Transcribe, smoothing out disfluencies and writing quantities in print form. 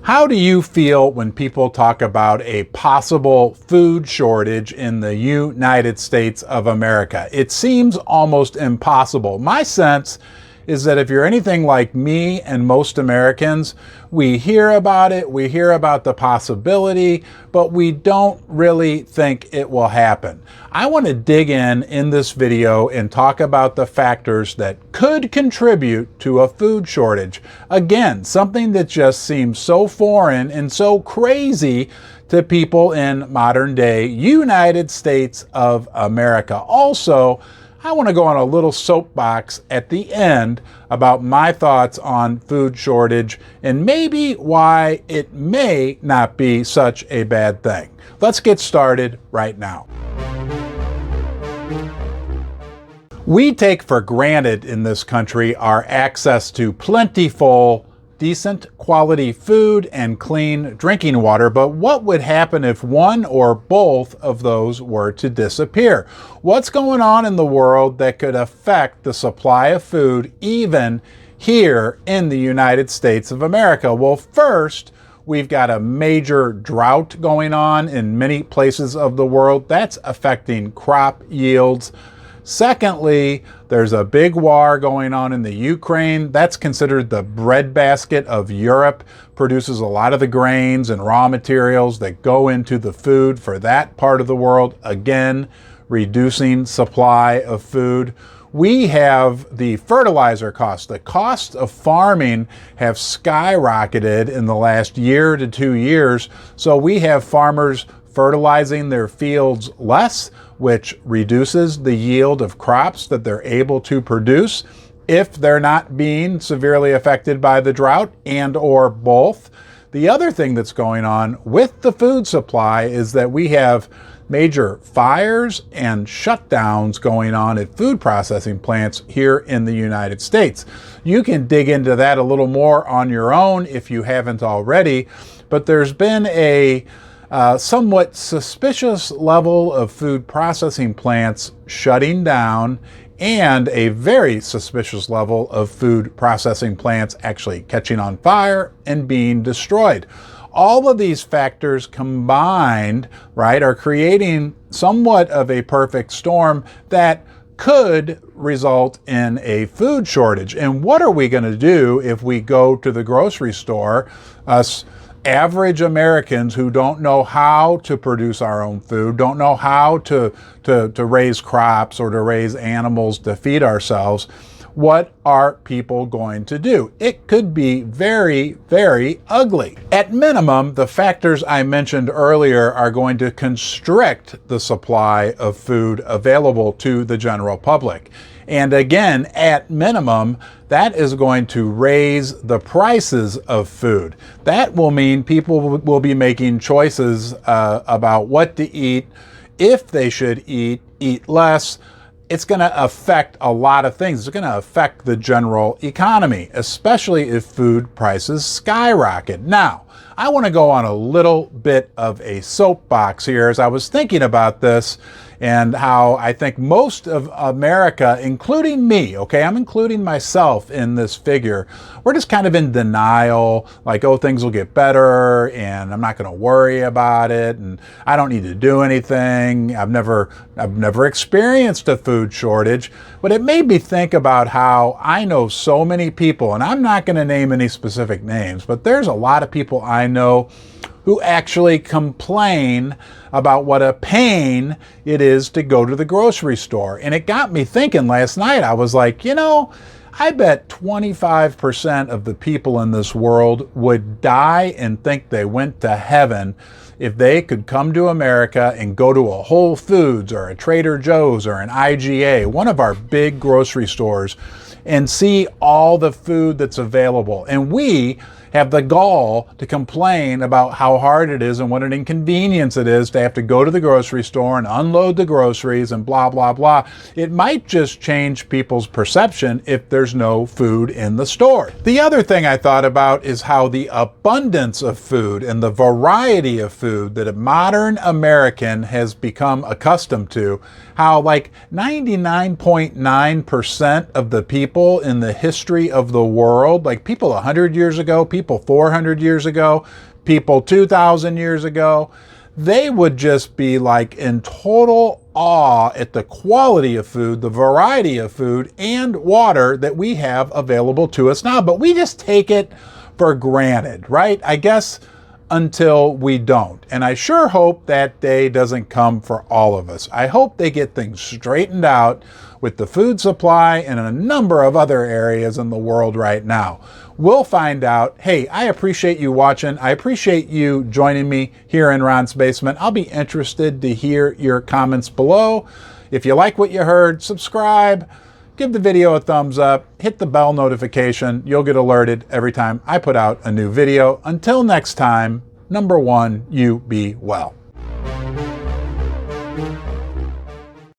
How do you feel when people talk about a possible food shortage in the United States of America? It seems almost impossible. My sense is that if you're anything like me and most Americans, we hear about it, we hear about the possibility, but we don't really think it will happen. I want to dig in this video and talk about the factors that could contribute to a food shortage. Again, something that just seems so foreign and so crazy to people in modern day United States of America. Also, I want to go on a little soapbox at the end about my thoughts on food shortage and maybe why it may not be such a bad thing. Let's get started right now. We take for granted in this country our access to plentiful, decent quality food and clean drinking water, but what would happen if one or both of those were to disappear? What's going on in the world that could affect the supply of food even here in the United States of America? Well, first, we've got a major drought going on in many places of the world. That's affecting crop yields. Secondly, there's a big war going on in the Ukraine. That's considered the breadbasket of Europe, produces a lot of the grains and raw materials that go into the food for that part of the world, again, reducing supply of food. We have the fertilizer costs. The costs of farming have skyrocketed in the last year to 2 years, so we have farmers fertilizing their fields less, which reduces the yield of crops that they're able to produce if they're not being severely affected by the drought and or both. The other thing that's going on with the food supply is that we have major fires and shutdowns going on at food processing plants here in the United States. You can dig into that a little more on your own if you haven't already, but there's been a somewhat suspicious level of food processing plants shutting down and a very suspicious level of food processing plants actually catching on fire and being destroyed. All of these factors combined, right, are creating somewhat of a perfect storm that could result in a food shortage. And what are we going to do if we go to the grocery store, us average Americans who don't know how to produce our own food, don't know how to raise crops or to raise animals to feed ourselves? What are people going to do? It could be very, very ugly. At minimum, the factors I mentioned earlier are going to constrict the supply of food available to the general public. And again, at minimum, that is going to raise the prices of food. That will mean people will be making choices about what to eat, if they should eat less. It's going to affect a lot of things. It's going to affect the general economy, especially if food prices skyrocket. Now, I want to go on a little bit of a soapbox here as I was thinking about this and how I think most of America, including me, okay, I'm including myself in this figure, we're just kind of in denial, like, oh, things will get better and I'm not going to worry about it and I don't need to do anything. I've never experienced a food shortage, but it made me think about how I know so many people, and I'm not going to name any specific names, but there's a lot of people I know who actually complain about what a pain it is to go to the grocery store. And it got me thinking last night. I was like, I bet 25% of the people in this world would die and think they went to heaven if they could come to America and go to a Whole Foods or a Trader Joe's or an IGA, one of our big grocery stores, and see all the food that's available. And we have the gall to complain about how hard it is and what an inconvenience it is to have to go to the grocery store and unload the groceries and blah, blah, blah. It might just change people's perception if there's no food in the store. The other thing I thought about is how the abundance of food and the variety of food that a modern American has become accustomed to, how like 99.9% of the people in the history of the world, like people 100 years ago, people people 400 years ago, people 2,000 years ago, they would just be like in total awe at the quality of food, the variety of food and water that we have available to us now. But we just take it for granted, right? I guess until we don't. And I sure hope that day doesn't come for all of us. I hope they get things straightened out with the food supply and a number of other areas in the world right now. We'll find out. Hey, I appreciate you watching. I appreciate you joining me here in Ron's Basement. I'll be interested to hear your comments below. If you like what you heard, subscribe, give the video a thumbs up, hit the bell notification. You'll get alerted every time I put out a new video. Until next time, number one, you be well.